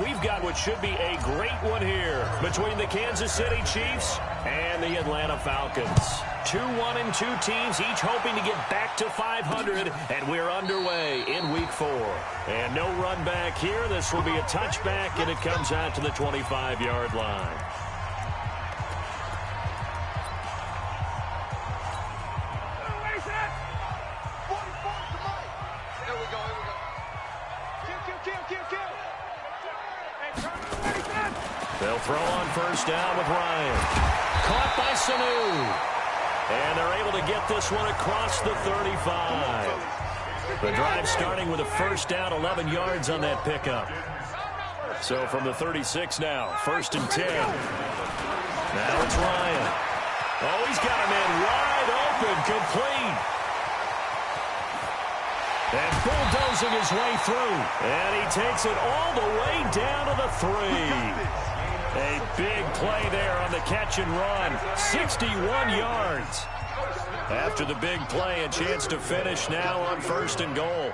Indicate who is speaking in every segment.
Speaker 1: we've got what should be a great one here between the Kansas City Chiefs and the Atlanta Falcons. 2-1-2 teams, each hoping to get back to 500, and we're underway in Week 4. And no run back here. This will be a touchback, and it comes out to the 25-yard line. They'll throw on first down with Ryan. Caught by Sanu. And they're able to get this one across the 35. The drive starting with a first down, 11 yards on that pickup. So from the 36 now, 1st and 10. Now it's Ryan. Oh, he's got a man wide open, complete. And bulldozing his way through. And he takes it all the way down to the 3. A big play there on the catch and run. 61 yards. After the big play, a chance to finish now on 1st and goal.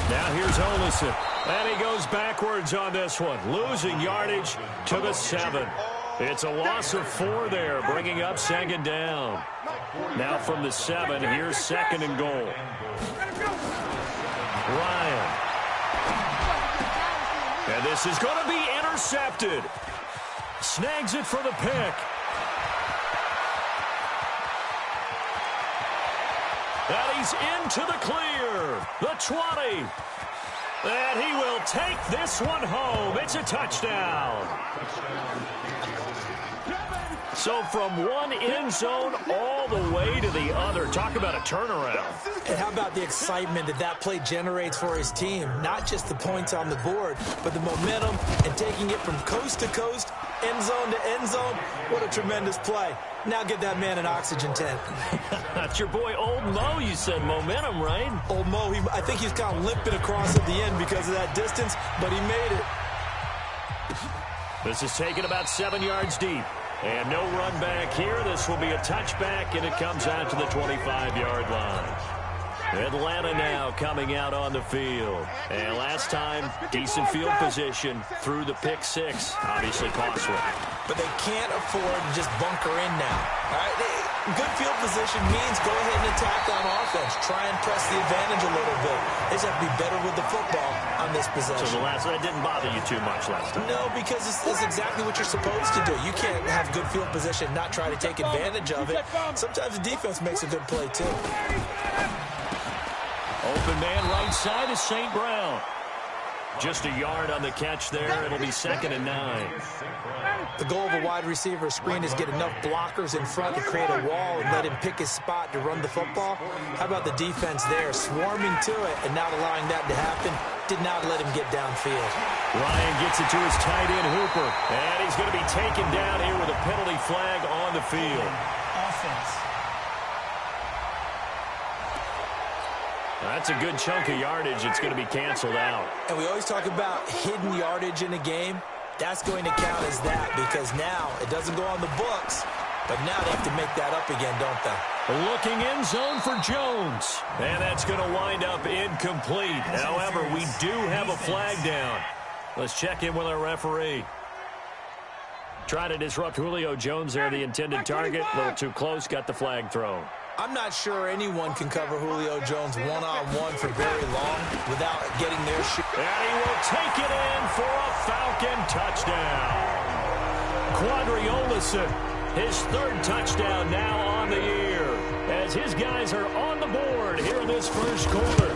Speaker 1: Now here's Olison. And he goes backwards on this one. Losing yardage to the 7. It's a loss of 4 there, bringing up 2nd down. Now from the 7, here's 2nd and goal. Ryan. And this is going to be intercepted. Snags it for the pick. And he's into the clear. The 20. And he will take this one home. It's a touchdown. So from one end zone all the way to the other. Talk about a turnaround.
Speaker 2: And how about the excitement that play generates for his team? Not just the points on the board, but the momentum and taking it from coast to coast, end zone to end zone. What a tremendous play. Now get that man an oxygen tent.
Speaker 1: That's your boy Old Mo. You said momentum, right?
Speaker 2: Old Mo, I think he's kind of limping across at the end because of that distance, but he made it.
Speaker 1: This is taken about 7 yards deep. And no run back here. This will be a touchback, and it comes out to the 25-yard line. Atlanta now coming out on the field. And last time, decent field position through the pick 6. Obviously costly.
Speaker 2: But they can't afford to just bunker in now. All right? Good field position means go ahead and attack on offense. Try and press the advantage a little bit. They just have to be better with the football on this possession.
Speaker 1: So that didn't bother you too much last time?
Speaker 2: No, because it's exactly what you're supposed to do. You can't have good field position and not try to take advantage of it. Sometimes the defense makes a good play, too.
Speaker 1: Open man right side is St. Brown. Just a yard on the catch there. It'll be 2nd and 9.
Speaker 2: The goal of a wide receiver screen is get enough blockers in front to create a wall and let him pick his spot to run the football. How about the defense there, swarming to it and not allowing that to happen? Did not let him get downfield.
Speaker 1: Ryan gets it to his tight end, Hooper. And he's going to be taken down here with a penalty flag on the field.
Speaker 2: Offense.
Speaker 1: That's a good chunk of yardage. It's going to be canceled out.
Speaker 2: And we always talk about hidden yardage in a game. That's going to count as that because now it doesn't go on the books, but now they have to make that up again, don't they?
Speaker 1: Looking in zone for Jones. And that's going to wind up incomplete. However, we do have a flag down. Let's check in with our referee. Try to disrupt Julio Jones there, the intended target. A little too close, got the flag thrown.
Speaker 2: I'm not sure anyone can cover Julio Jones one-on-one for very long without getting their shot.
Speaker 1: And he will take it in for a Falcon touchdown. Quadri Olison, his 3rd touchdown now on the year, as his guys are on the board here in this first quarter.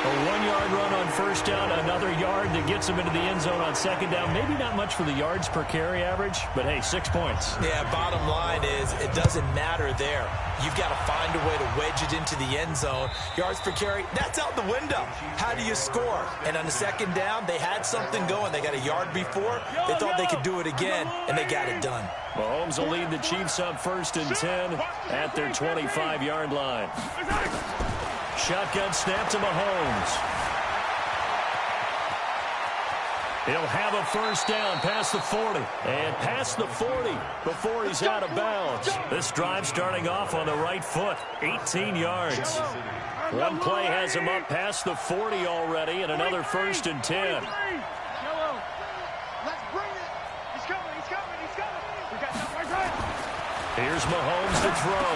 Speaker 1: A 1-yard run on first down, another yard that gets him into the end zone on 2nd down. Maybe not much for the yards per carry average, but hey, 6 points.
Speaker 2: Yeah, bottom line is it doesn't matter there. You've got to find a way to wedge it into the end zone. Yards per carry, that's out the window. How do you score? And on the 2nd down, they had something going. They got a yard before. They thought they could do it again, and they got it done.
Speaker 1: Mahomes will lead the Chiefs up 1st and 10 at their 25-yard line. Shotgun snap to Mahomes. He'll have a first down past the 40. And past the 40 before he's out of bounds. This drive starting off on the right foot. 18 yards. One play has him up past the 40 already, and another 1st and 10. Here's Mahomes to throw.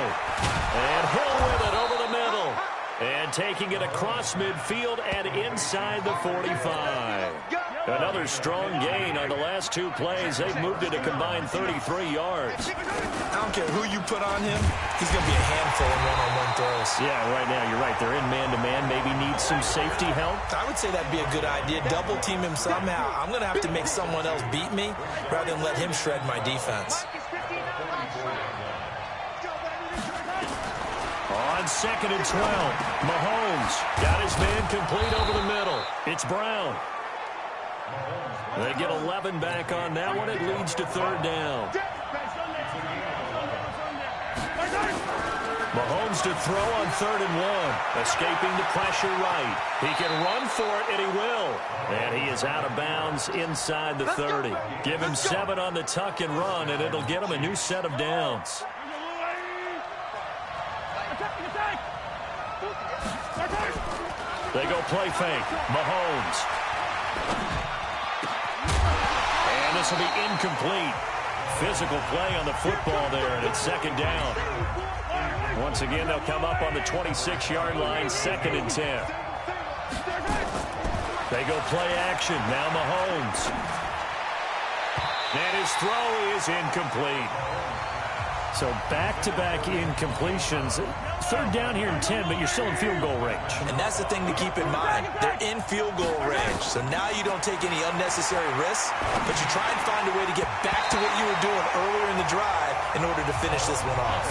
Speaker 1: And Hill with it over the middle. And taking it across midfield and inside the 45. Another strong gain on the last 2 plays. They've moved it a combined 33 yards.
Speaker 2: I don't care who you put on him. He's going to be a handful in one-on-one throws.
Speaker 1: Yeah, right now you're right. They're in man-to-man. Maybe need some safety help.
Speaker 2: I would say that'd be a good idea. Double team him somehow. I'm going to have to make someone else beat me rather than let him shred my defense.
Speaker 1: On 2nd and 12, Mahomes got his man complete over the middle. It's Brown. They get 11 back on that one. It leads to 3rd down. Mahomes to throw on 3rd and 1. Escaping the pressure right. He can run for it, and he will. And he is out of bounds inside the 30. Give him 7 on the tuck and run, and it'll get him a new set of downs. They go play fake. Mahomes. And this will be incomplete. Physical play on the football there, and it's 2nd down. Once again, they'll come up on the 26-yard line, 2nd and 10. They go play action. Now Mahomes. And his throw is incomplete. So back-to-back incompletions. 3rd down here and 10, but you're still in field goal range.
Speaker 2: And that's the thing to keep in mind. They're in field goal range. So now you don't take any unnecessary risks, but you try and find a way to get back to what you were doing earlier in the drive in order to finish this one off.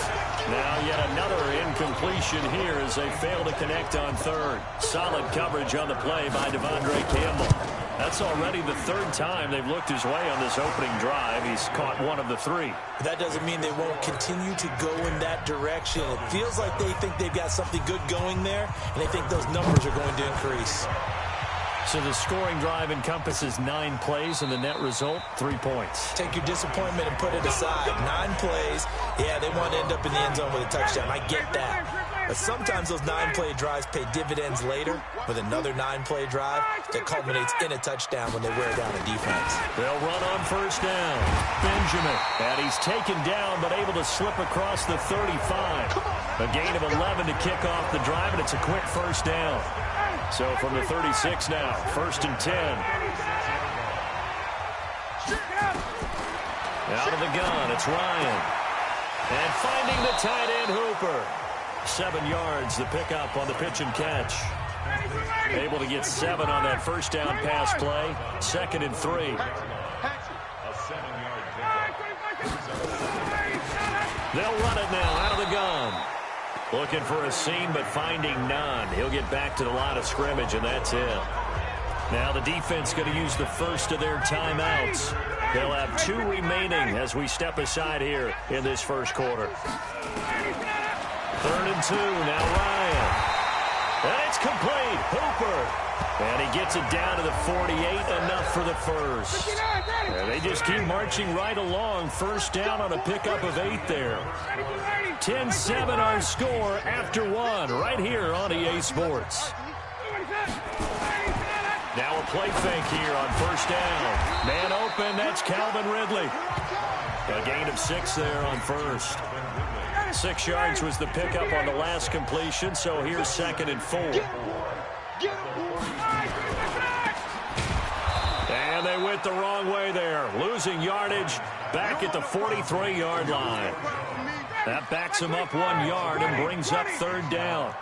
Speaker 1: Now yet another incompletion here as they fail to connect on 3rd. Solid coverage on the play by Devondre Campbell. That's already the 3rd time they've looked his way on this opening drive. He's caught 1 of the 3.
Speaker 2: That doesn't mean they won't continue to go in that direction. It feels like they think they've got something good going there, and they think those numbers are going to increase.
Speaker 1: So the scoring drive encompasses 9 plays, and the net result, 3 points.
Speaker 2: Take your disappointment and put it aside. 9 plays, yeah, they want to end up in the end zone with a touchdown. I get that. But sometimes those 9-play drives pay dividends later with another 9-play drive that culminates in a touchdown when they wear down a defense.
Speaker 1: They'll run on 1st down. Benjamin, and he's taken down but able to slip across the 35. A gain of 11 to kick off the drive, and it's a quick 1st down. So from the 36 now, 1st and 10. Out of the gun, it's Ryan. And finding the tight end Hooper. 7 yards, the pickup on the pitch and catch. Able to get 7 on that 1st down pass play. 2nd and 3. They'll run it now out of the gun. Looking for a seam, but finding none. He'll get back to the line of scrimmage, and that's it. Now the defense going to use the first of their timeouts. They'll have 2 remaining as we step aside here in this 1st quarter. 3rd and 2, now Ryan. And it's complete. Hooper. And he gets it down to the 48, enough for the 1st. And they just keep marching right along. 1st down on a pickup of 8 there. 10-7 our score after 1 right here on EA Sports. Now a play fake here on 1st down. Man open, that's Calvin Ridley. A gain of 6 there on 1st. 6 yards was the pickup on the last completion, so here's 2nd and 4. And they went the wrong way there. Losing yardage back at the 43-yard line. That backs him up 1 yard and brings up 3rd down.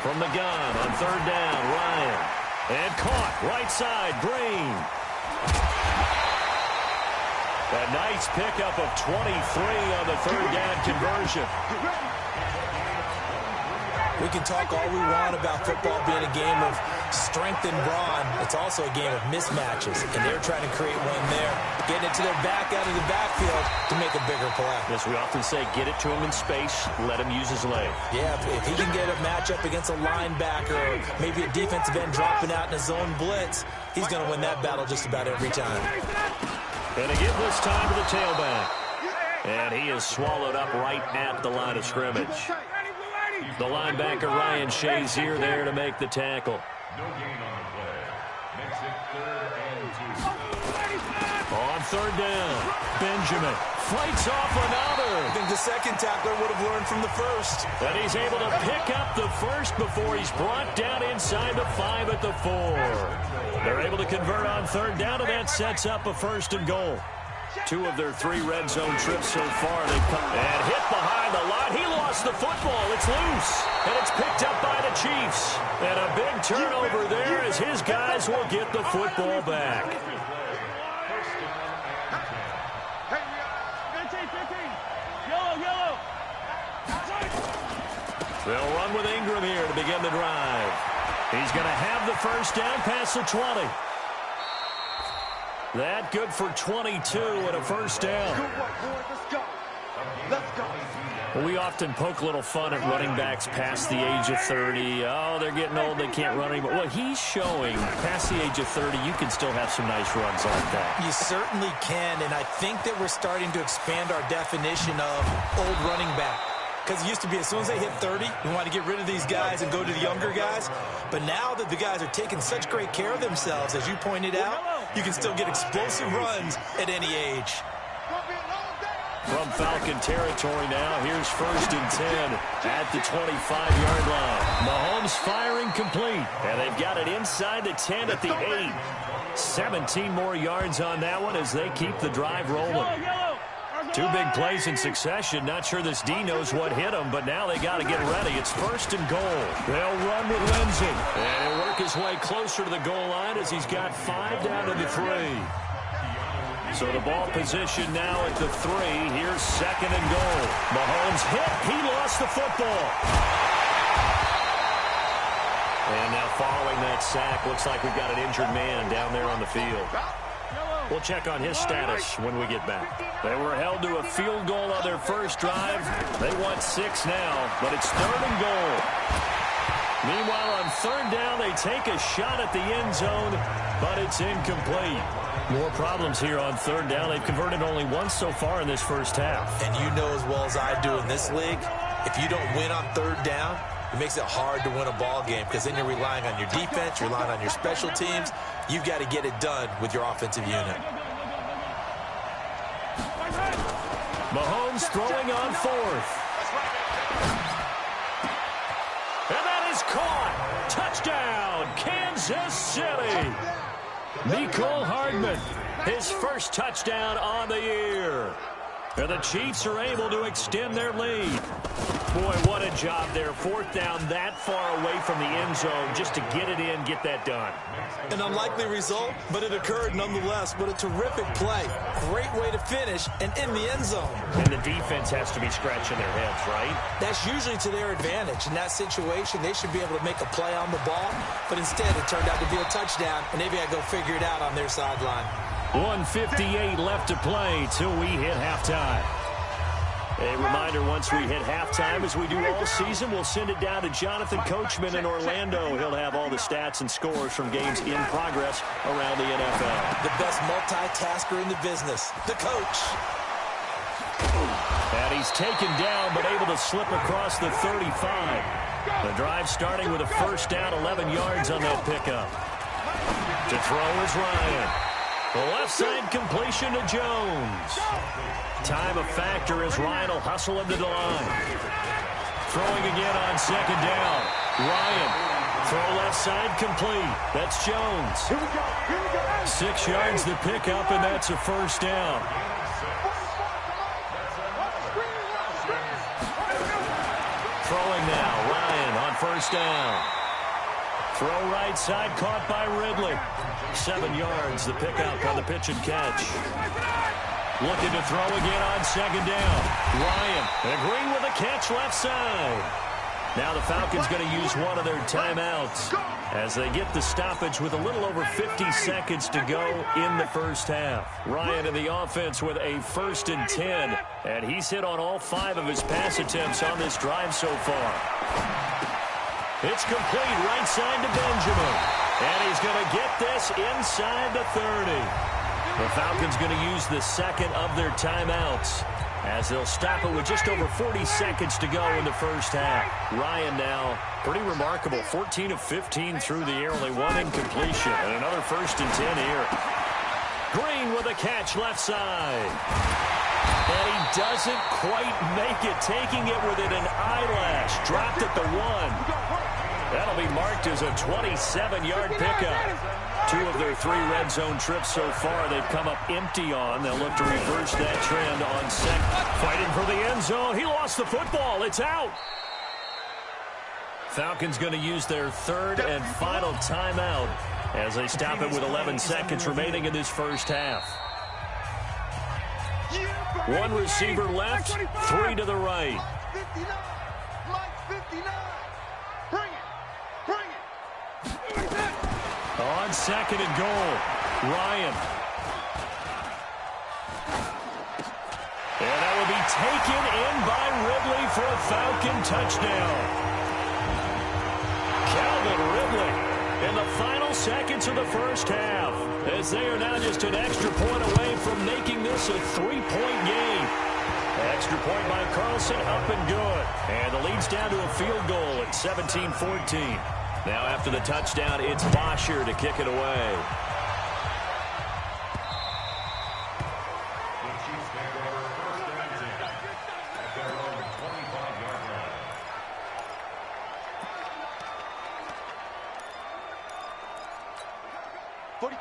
Speaker 1: From the gun on 3rd down, Ryan. And caught right side, Green. A nice pickup of 23 on the 3rd down conversion.
Speaker 2: We can talk all we want about football being a game of strength and brawn. It's also a game of mismatches, and they're trying to create one there, getting it to their back out of the backfield to make a bigger play.
Speaker 1: As we often say, get it to him in space, let him use his leg.
Speaker 2: Yeah, if he can get a matchup against a linebacker or maybe a defensive end dropping out in a zone blitz, he's going to win that battle just about every time.
Speaker 1: And a give this time to the tailback. And he is swallowed up right at the line of scrimmage. The linebacker Ryan Shazier there to make the tackle.
Speaker 3: No gain on the play. Makes it 3rd and 2.
Speaker 1: On 3rd down, Benjamin fights off another.
Speaker 2: I think the second tackler would have learned from the first.
Speaker 1: And he's able to pick up the first before he's brought down inside the 5 at the 4. They're able to convert on 3rd down, and that sets up a 1st and goal. 2 of their 3 red zone trips so far. They've come and hit behind the line. He lost the football. It's loose, and it's picked up by the Chiefs. And a big turnover there as his guys will get the football back. They'll run with Ingram here to begin the drive. He's going to have the 1st down past the 20. That good for 22 and a 1st down.
Speaker 4: Let's go.
Speaker 1: Well, we often poke a little fun at running backs past the age of 30. Oh, they're getting old, they can't run anymore. Well, he's showing past the age of 30, you can still have some nice runs like that.
Speaker 2: You certainly can, and I think that we're starting to expand our definition of old running back. Because it used to be as soon as they hit 30, we want to get rid of these guys and go to the younger guys. But now that the guys are taking such great care of themselves, as you pointed out, you can still get explosive runs at any age.
Speaker 1: From Falcon territory now, here's 1st and 10 at the 25-yard line. Mahomes firing complete, and they've got it inside the 10 at the 8. 17 more yards on that one as they keep the drive rolling. 2 big plays in succession. Not sure this D knows what hit him, but now they got to get ready. It's 1st and goal. They'll run with Lindsey, and he'll work his way closer to the goal line as he's got 5 down to the 3. So the ball position now at the 3. Here's 2nd and goal. Mahomes hit. He lost the football. And now following that sack, looks like we've got an injured man down there on the field. We'll check on his status when we get back. They were held to a field goal on their first drive. They want 6 now, but it's 3rd and goal. Meanwhile, on 3rd down, they take a shot at the end zone, but it's incomplete. More problems here on 3rd down. They've converted only once so far in this first half.
Speaker 2: And you know as well as I do in this league, if you don't win on 3rd down, it makes it hard to win a ball game because then you're relying on your defense, you're relying on your special teams. You've got to get it done with your offensive unit.
Speaker 1: Mahomes throwing on 4th. And that is caught. Touchdown, Kansas City. Mecole Hardman, his first touchdown on the year. And the Chiefs are able to extend their lead. Boy, what a job there. 4th down that far away from the end zone just to get it in, get that done.
Speaker 2: An unlikely result, but it occurred nonetheless. But a terrific play. Great way to finish and in the end zone.
Speaker 1: And the defense has to be scratching their heads, right?
Speaker 2: That's usually to their advantage. In that situation, they should be able to make a play on the ball. But instead, it turned out to be a touchdown, and they've got to go figure it out on their sideline.
Speaker 1: 1:58 left to play till we hit halftime. A reminder, once we hit halftime, as we do all season, we'll send it down to Jonathan Coachman in Orlando. He'll have all the stats and scores from games in progress around the NFL.
Speaker 2: The best multitasker in the business, the coach.
Speaker 1: And he's taken down, but able to slip across the 35. The drive starting with a 1st down, 11 yards on that pickup. To throw is Ryan. The left side completion to Jones. Time a factor as Ryan will hustle him to the line. Throwing again on 2nd down. Ryan, throw left side complete. That's Jones. 6 yards the pickup, and that's a 1st down. Throwing now, Ryan on 1st down. Throw right side, caught by Ridley. 7 yards, the pickup on the pitch and catch. Looking to throw again on 2nd down. Ryan agreeing with a catch left side. Now the Falcons going to use one of their timeouts as they get the stoppage with a little over 50 seconds to go in the first half. Ryan in the offense with a 1st and 10, and he's hit on all 5 of his pass attempts on this drive so far. It's complete right side to Benjamin. And he's going to get this inside the 30. The Falcons going to use the 2nd of their timeouts. as they'll stop it with just over 40 seconds to go in the first half. Ryan now, pretty remarkable, 14 of 15 through the air, only one incompletion, and another 1st and 10 here. Green with a catch left side. And he doesn't quite make it, taking it within an eyelash. Dropped at the 1. That'll be marked as a 27-yard pickup. 2 of their 3 red zone trips so far they've come up empty on. They'll look to reverse that trend on second. Fighting for the end zone. He lost the football. It's out. Falcons going to use their 3rd and final timeout as they stop it with 11 seconds remaining in this first half. 1 receiver left, 3 to the right. On 2nd and goal, Ryan. And that will be taken in by Ridley for a Falcon touchdown. Calvin Ridley in the final seconds of the first half, as they are now just an extra point away from making this a 3-point game. Extra point by Carlson, up and good. And the lead's down to a field goal at 17-14. Now after the touchdown, it's Bosher to kick it away.
Speaker 3: The Chiefs take over 1st and 10 at their own 25-yard line.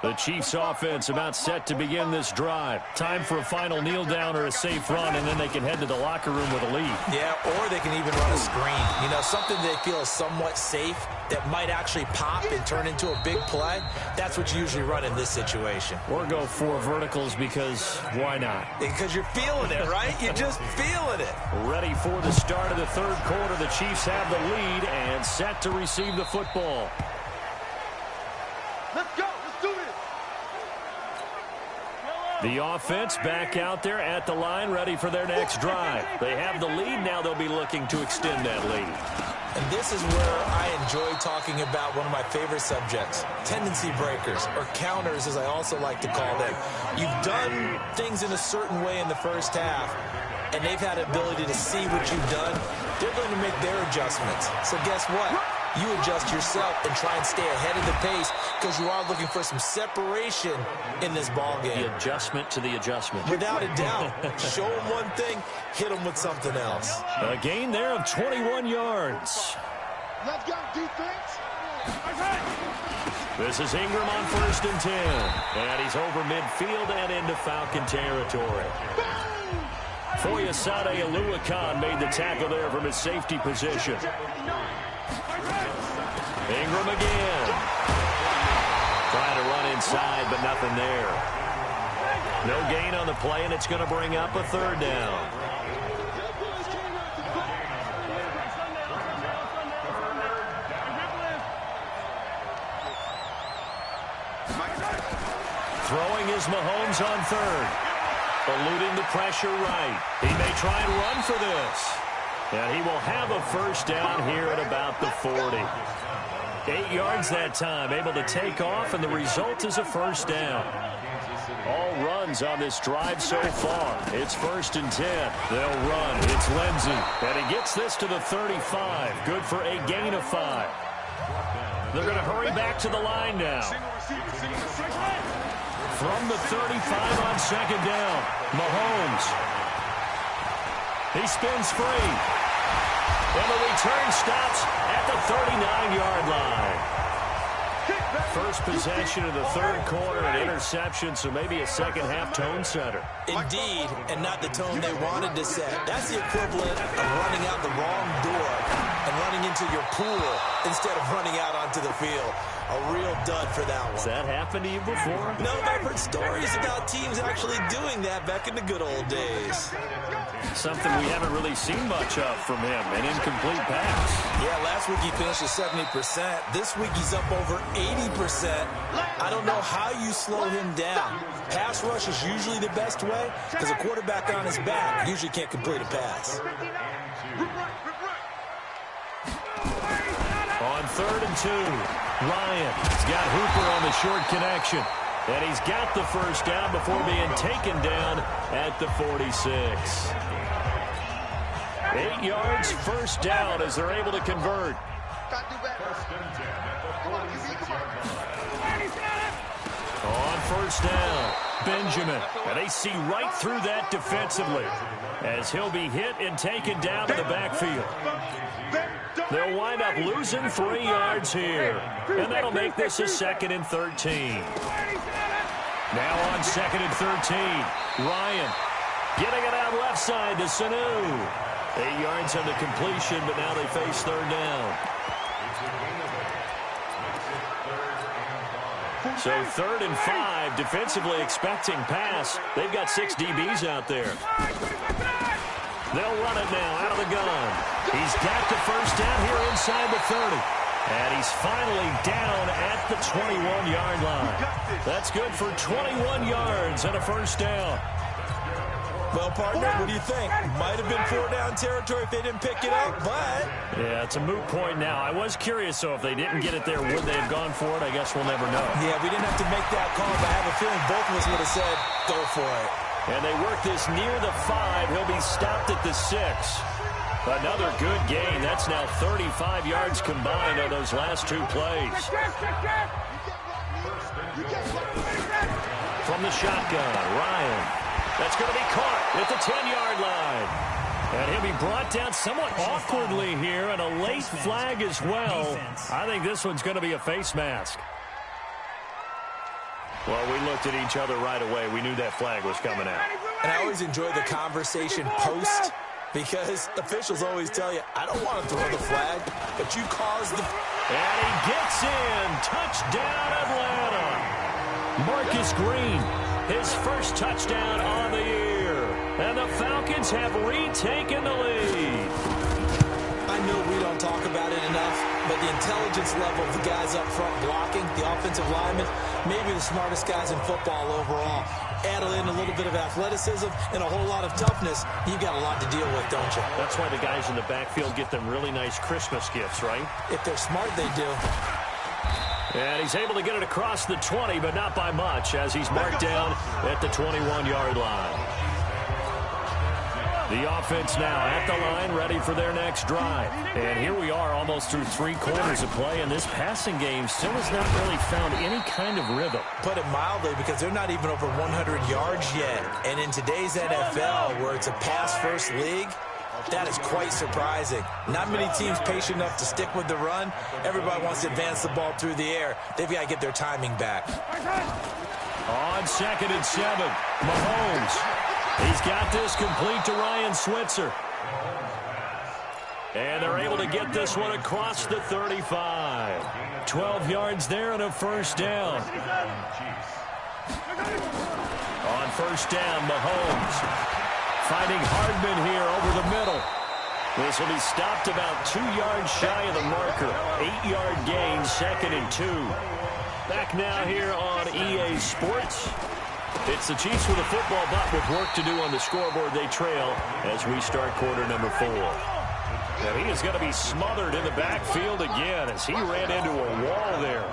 Speaker 1: The Chiefs offense about set to begin this drive. Time for a final kneel down or a safe run, and then they can head to the locker room with a lead.
Speaker 2: Yeah, or they can even run a screen. You know, something they feel is somewhat safe that might actually pop and turn into a big play. That's what you usually run in this situation.
Speaker 1: Or go 4 verticals because why not?
Speaker 2: Because you're feeling it, right? You're just feeling it.
Speaker 1: Ready for the start of the 3rd quarter. The Chiefs have the lead and set to receive the football.
Speaker 4: Let's go. Let's do this.
Speaker 1: The offense back out there at the line, ready for their next drive. They have the lead. Now they'll be looking to extend that lead.
Speaker 2: And this is where I enjoy talking about one of my favorite subjects, tendency breakers, or counters as I also like to call them. You've done things in a certain way in the first half, and they've had the ability to see what you've done. They're going to make their adjustments. So guess what? You adjust yourself and try and stay ahead of the pace because you are looking for some separation in this ball game.
Speaker 1: The adjustment to the adjustment.
Speaker 2: Without a doubt. Show them one thing, hit them with something else.
Speaker 1: A gain there of 21 yards.
Speaker 4: Let's go, defense.
Speaker 1: This is Ingram on 1st and 10. And he's over midfield and into Falcon territory. Foyesade Oluwakan made the tackle there from his safety position. Ingram again. Trying to run inside, but nothing there. No gain on the play, and it's going to bring up a 3rd down. Throwing is Mahomes on 3rd. Eluding the pressure right. He may try and run for this. And he will have a 1st down here at about the 40. 8 yards that time, able to take off, and the result is a 1st down. All runs on this drive so far. It's 1st and 10. They'll run. It's Lindsey. And he gets this to the 35. Good for a gain of 5. They're going to hurry back to the line now. From the 35 on 2nd down, Mahomes. He spins free. And the return stops at the 39-yard line. First possession of the 3rd quarter, an interception, so maybe a second-half tone setter.
Speaker 2: Indeed, and not the tone they wanted to set. That's the equivalent of running out the wrong door and running into your pool instead of running out onto the field. A real dud for that one.
Speaker 1: Has that happened to you before?
Speaker 2: No, but I've heard stories about teams actually doing that back in the good old days.
Speaker 1: Something we haven't really seen much of from him, an incomplete pass.
Speaker 2: Yeah, last week he finished at 70%. This week he's up over 80%. I don't know how you slow him down. Pass rush is usually the best way because a quarterback on his back usually can't complete a pass.
Speaker 1: On 3rd and 2, Ryan has got Hooper on the short connection. And he's got the first down before being taken down at the 46. 8 yards, first down as they're able to convert. On first down, Benjamin. And they see right through that defensively as he'll be hit and taken down in the backfield. They'll wind up losing 3 yards here. And that'll make this a 2nd and 13. Now on 2nd and 13, Ryan getting it out left side to Sanu. 8 yards on the completion, but now they face third down. So 3rd and 5, defensively expecting pass. They've got 6 DBs out there. They'll run it now out of the gun. He's got the first down here inside the 30. And he's finally down at the 21-yard line. That's good for 21 yards and a first down.
Speaker 2: Well, partner, what do you think? Might have been 4-down territory if they didn't pick it up, but...
Speaker 1: Yeah, it's a moot point now. I was curious, so if they didn't get it there, would they have gone for it? I guess we'll never know.
Speaker 2: Yeah, we didn't have to make that call, but I have a feeling both of us would have said, go for it.
Speaker 1: And they work this near the 5. He'll be stopped at the 6. Another good gain. That's now 35 yards combined on those last 2 plays. From the shotgun, Ryan. That's going to be caught at the 10-yard line. And he'll be brought down somewhat awkwardly here, and a late flag as well. I think this one's going to be a face mask. Well, we looked at each other right away. We knew that flag was coming out.
Speaker 2: And I always enjoy the conversation post, because officials always tell you, I don't want to throw the flag, but you caused the...
Speaker 1: And he gets in. Touchdown, Atlanta. Marcus Green, his first touchdown on the year. And the Falcons have retaken the lead.
Speaker 2: I know we don't talk about it enough, but the intelligence level of the guys up front blocking, the offensive linemen, maybe the smartest guys in football overall. Add in a little bit of athleticism and a whole lot of toughness, you've got a lot to deal with, don't you?
Speaker 1: That's why the guys in the backfield get them really nice Christmas gifts, right?
Speaker 2: If they're smart, they do.
Speaker 1: And he's able to get it across the 20, but not by much, as he's marked down at the 21-yard line. The offense now at the line, ready for their next drive. And here we are almost through 3 quarters of play, and this passing game still has not really found any kind of rhythm.
Speaker 2: Put it mildly, because they're not even over 100 yards yet. And in today's NFL, where it's a pass-first league, that is quite surprising. Not many teams patient enough to stick with the run. Everybody wants to advance the ball through the air. They've got to get their timing back.
Speaker 1: On 2nd and 7, Mahomes. He's got this complete to Ryan Switzer. And they're able to get this one across the 35. 12 yards there and a first down. On first down, Mahomes finding Hardman here over the middle. This will be stopped about 2 yards shy of the marker. 8-yard gain, 2nd and 2. Back now here on EA Sports. It's the Chiefs with a football, but with work to do on the scoreboard. They trail as we start quarter number 4. And he is going to be smothered in the backfield again as he ran into a wall there.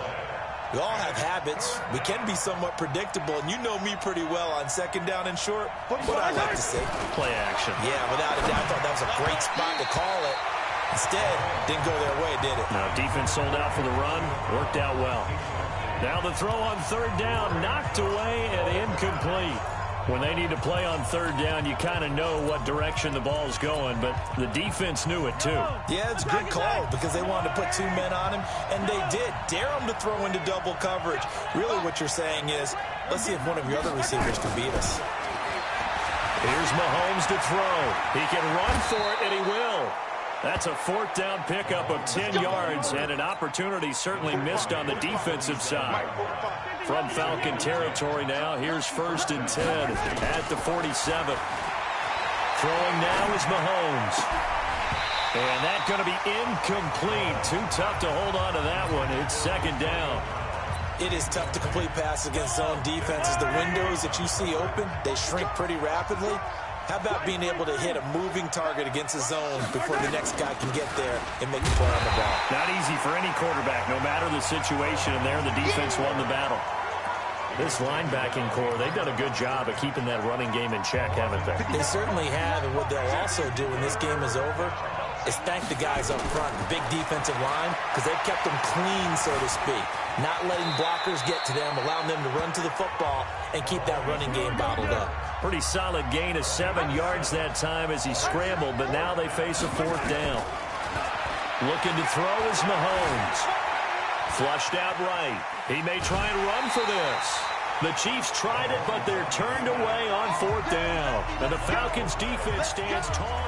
Speaker 2: We all have habits. We can be somewhat predictable, and you know me pretty well on 2nd down and short. What I like to say?
Speaker 1: Play action.
Speaker 2: Yeah, without a doubt. I thought that was a great spot to call it. Instead, didn't go their way, did it?
Speaker 1: Now, defense sold out for the run. Worked out well. Now the throw on 3rd down, knocked away and incomplete. When they need to play on 3rd down, you kind of know what direction the ball's going, but the defense knew it too.
Speaker 2: Yeah, it's a good call because they wanted to put 2 men on him, and they did. Dare him to throw into double coverage. Really what you're saying is, let's see if one of your other receivers can beat us.
Speaker 1: Here's Mahomes to throw. He can run for it, and he will. That's a 4th down pickup of 10 yards, and an opportunity certainly missed on the defensive side. From Falcon territory now, here's 1st and 10 at the 47. Throwing now is Mahomes. And that's going to be incomplete. Too tough to hold on to that one. It's 2nd down.
Speaker 2: It is tough to complete passes against zone defenses. The windows that you see open, they shrink pretty rapidly. How about being able to hit a moving target against a zone before the next guy can get there and make a play on the ball?
Speaker 1: Not easy for any quarterback, no matter the situation, and there the defense won the battle. This linebacking core, they've done a good job of keeping that running game in check, haven't they?
Speaker 2: They certainly have, and what they'll also do when this game is over is thank the guys up front, the big defensive line, because they've kept them clean, so to speak. Not letting blockers get to them, allowing them to run to the football and keep that running game bottled up.
Speaker 1: Pretty solid gain of 7 yards that time as he scrambled, but now they face a 4th down. Looking to throw is Mahomes. Flushed out right. He may try and run for this. The Chiefs tried it, but they're turned away on 4th down. And the Falcons' defense stands tall.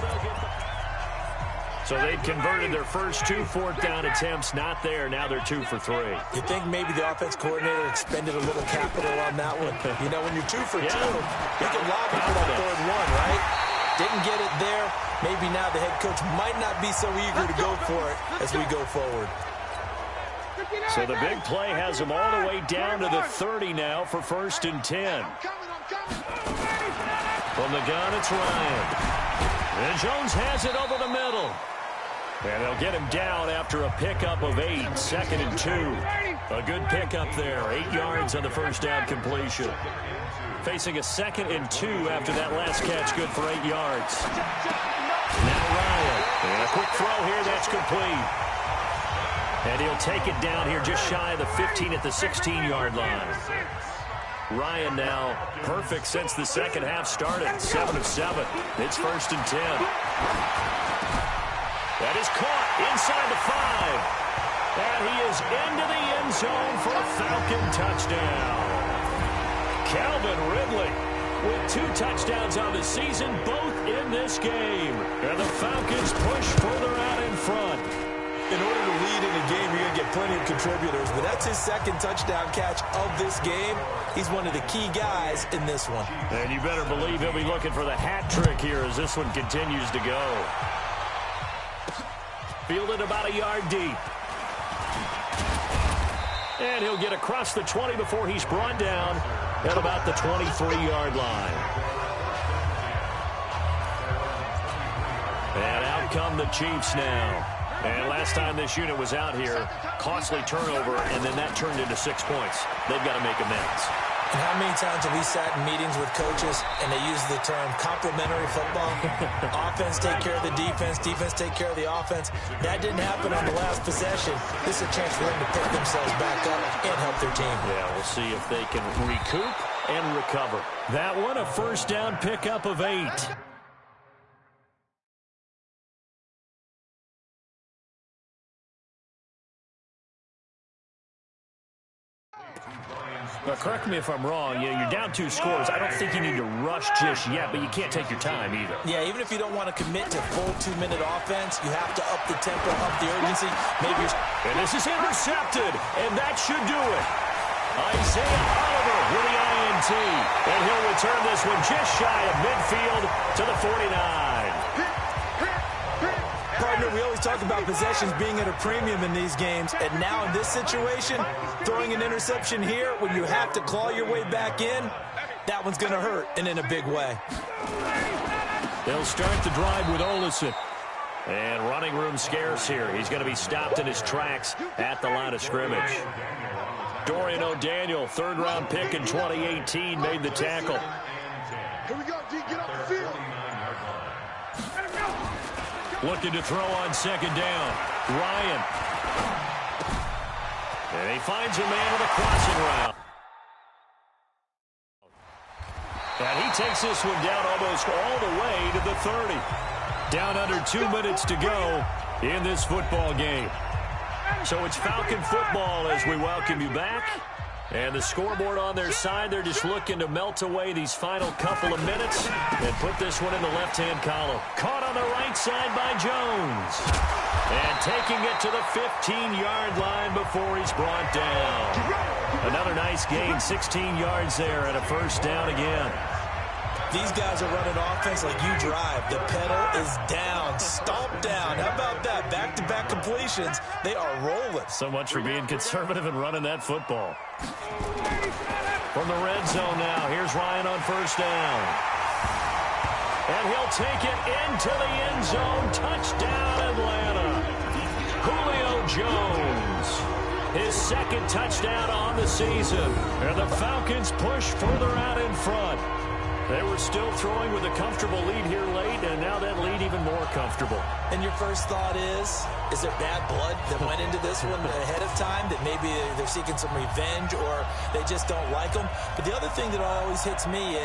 Speaker 1: So they've converted their first 2 4th down attempts. Not there. Now they're 2 for 3.
Speaker 2: You think maybe the offense coordinator expended a little capital on that one? You know, when you're 2 for 2, you can lob it for that 3rd one, right? Didn't get it there. Maybe now the head coach might not be so eager to go for it as we go forward.
Speaker 1: So the big play has them all the way down to the 30 now for 1st and 10. From the gun, it's Ryan. And Jones has it over the middle. And they'll get him down after a pickup of 8, 2nd and 2. A good pickup there, 8 yards on the first down completion. Facing a 2nd and 2 after that last catch, good for 8 yards. Now Ryan, and a quick throw here, that's complete. And he'll take it down here just shy of the 15 at the 16-yard line. Ryan now perfect since the second half started, 7 of 7. It's 1st and 10. That is caught inside the 5. And he is into the end zone for a Falcon touchdown. Calvin Ridley with 2 touchdowns on the season, both in this game. And the Falcons push further out in front.
Speaker 2: In order to lead in a game, you're going to get plenty of contributors, but that's his 2nd touchdown catch of this game. He's one of the key guys in this one.
Speaker 1: And you better believe he'll be looking for the hat trick here as this one continues to go. Fielded about a yard deep. And he'll get across the 20 before he's brought down at about the 23-yard line. And out come the Chiefs now. And last time this unit was out here, costly turnover, and then that turned into 6 points. They've got to make amends.
Speaker 2: And how many times have we sat in meetings with coaches and they use the term complementary football? Offense take care of the defense, defense take care of the offense. That didn't happen on the last possession. This is a chance for them to pick themselves back up and help their team.
Speaker 1: Yeah, we'll see if they can recoup and recover. That one, a first down pickup of 8. But correct me if I'm wrong, you're down 2 scores. I don't think you need to rush just yet, but you can't take your time either.
Speaker 2: Yeah, even if you don't want to commit to full 2-minute offense, you have to up the tempo, up the urgency.
Speaker 1: And this is intercepted, and that should do it. Isaiah Oliver with the INT, and he'll return this one just shy of midfield to the 49.
Speaker 2: Partner, we always talk about possessions being at a premium in these games, and now in this situation, throwing an interception here when you have to claw your way back in, that one's going to hurt, and in a big way.
Speaker 1: They'll start the drive with Olsen. And running room scarce here. He's going to be stopped in his tracks at the line of scrimmage. Dorian O'Daniel, 3rd-round pick in 2018, made the tackle.
Speaker 4: Here we go, D. Get up the field.
Speaker 1: Looking to throw on 2nd down. Ryan. And he finds a man with a crossing route. And he takes this one down almost all the way to the 30. Down under 2 minutes to go in this football game. So it's Falcon football as we welcome you back. And the scoreboard on their side, they're just looking to melt away these final couple of minutes and put this one in the left-hand column. Caught on the right side by Jones. And taking it to the 15-yard line before he's brought down. Another nice gain, 16 yards there and a first down again.
Speaker 2: These guys are running offense like you drive. The pedal is down, stomp down. How about that? Back-to-back completions. They are rolling.
Speaker 1: So much for being conservative and running that football. From the red zone now, here's Ryan on first down. And he'll take it into the end zone. Touchdown, Atlanta. Julio Jones. His second touchdown on the season. And the Falcons push further out in front. They were still throwing with a comfortable lead here late, and now that lead even more comfortable.
Speaker 2: And your first thought is there bad blood that went into this one ahead of time, that maybe they're seeking some revenge or they just don't like them? But the other thing that always hits me is